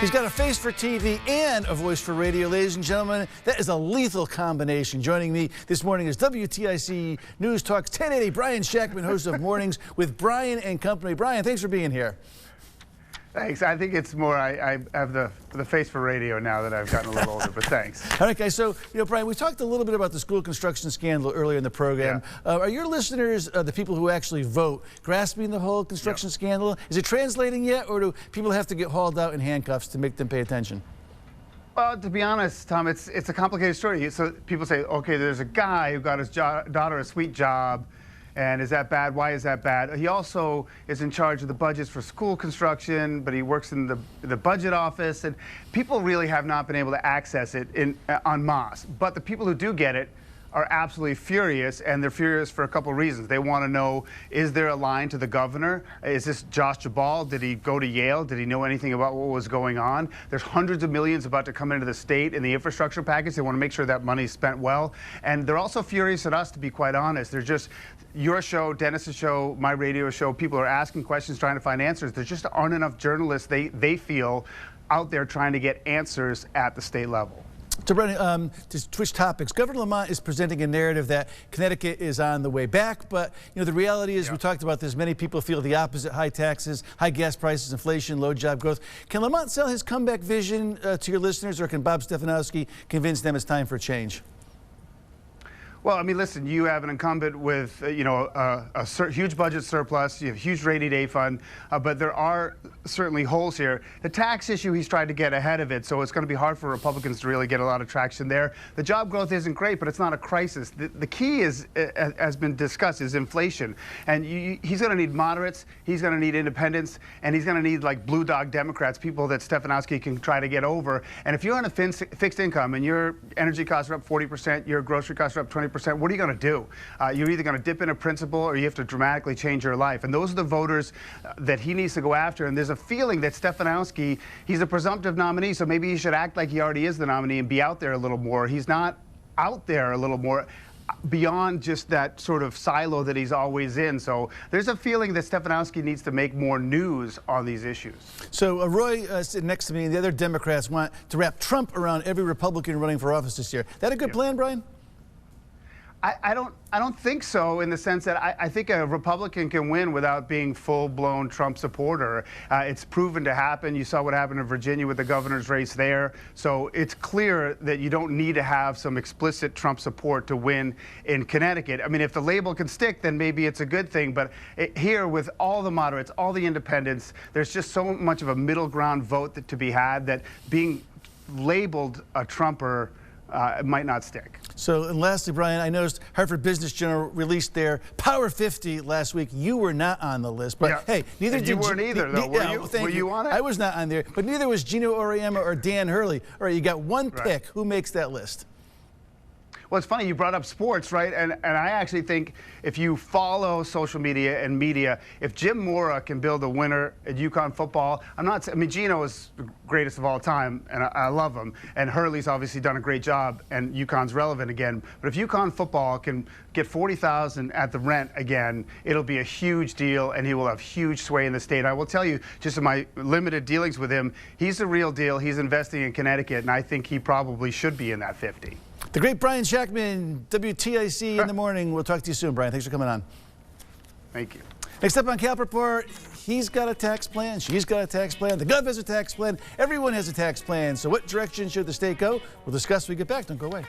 He's got a face for TV and a voice for radio, ladies and gentlemen. That is a lethal combination. Joining me this morning is WTIC News Talk's 1080 Brian Shactman, host of Mornings with Brian and Company. Brian, thanks for being here. Thanks. I think it's more I have the face for radio now that I've gotten a little older, but thanks. All right, guys. So, Brian, we talked a little bit about the school construction scandal earlier in the program. Yeah. Are your listeners, the people who actually vote, grasping the whole construction scandal? Is it translating yet, or do people have to get hauled out in handcuffs to make them pay attention? Well, to be honest, Tom, it's a complicated story. So people say, okay, there's a guy who got his daughter a sweet job. And is that bad? Why is that bad? He also is in charge of the budgets for school construction, but he works in the budget office. And people really have not been able to access it en masse. But the people who do get it are absolutely furious, and they're furious for a couple of reasons. They want to know, is there a line to the governor? Is this Josh Jabal? Did he go to Yale? Did he know anything about what was going on? There's hundreds of millions about to come into the state in the infrastructure package. They want to make sure that money's spent well. And they're also furious at us, to be quite honest. They're just, your show, Dennis's show, my radio show, people are asking questions, trying to find answers. There just aren't enough journalists, they feel, out there trying to get answers at the state level. So, Brennan, to switch topics, Governor Lamont is presenting a narrative that Connecticut is on the way back, but the reality is, we talked about this, many people feel the opposite: high taxes, high gas prices, inflation, low job growth. Can Lamont sell his comeback vision to your listeners, or can Bob Stefanowski convince them it's time for change? Well, I mean, listen, you have an incumbent with, a huge budget surplus, you have a huge rainy day fund, but there are certainly holes here. The tax issue, he's tried to get ahead of it, so it's going to be hard for Republicans to really get a lot of traction there. The job growth isn't great, but it's not a crisis. The key is, has been discussed, is inflation. And he's going to need moderates, he's going to need independents, and he's going to need, like, blue dog Democrats, people that Stefanowski can try to get over. And if you're on a fixed income and your energy costs are up 40%, your grocery costs are up 20%, what are you going to do? You're either going to dip in a principle, or you have to dramatically change your life. And those are the voters that he needs to go after. And there's a feeling that Stefanowski, he's a presumptive nominee, so maybe he should act like he already is the nominee and be out there a little more. He's not out there a little more beyond just that sort of silo that he's always in. So there's a feeling that Stefanowski needs to make more news on these issues. So Roy sitting next to me, and the other Democrats want to wrap Trump around every Republican running for office this year. That a good plan, Brian? I don't think so, in the sense that I think a Republican can win without being full-blown Trump supporter. It's proven to happen. You saw what happened in Virginia with the governor's race there. So it's clear that you don't need to have some explicit Trump support to win in Connecticut. I mean, if the label can stick, then maybe it's a good thing. But here, with all the moderates, all the independents, there's just so much of a middle ground vote to be had that being labeled a Trumper it might not stick. So, and lastly, Brian, I noticed Hartford Business Journal released their Power 50 last week. You were not on the list, but hey, neither did you. You weren't either, though. Were you on it? I was not on there, but neither was Gino Auriemma or Dan Hurley. All right, you got one pick. Who makes that list? Well, it's funny you brought up sports, right? And I actually think if you follow social media and media, if Jim Mora can build a winner at UConn football, I mean, Gino is the greatest of all time, and I love him. And Hurley's obviously done a great job, and UConn's relevant again. But if UConn football can get $40,000 at the rent again, it'll be a huge deal, and he will have huge sway in the state. I will tell you, just in my limited dealings with him, he's the real deal. He's investing in Connecticut, and I think he probably should be in that 50. The great Brian Shactman, WTIC in the morning. We'll talk to you soon, Brian. Thanks for coming on. Thank you. Next up on Calp Report, he's got a tax plan, she's got a tax plan, the Gov has a tax plan, everyone has a tax plan. So what direction should the state go? We'll discuss when we get back. Don't go away.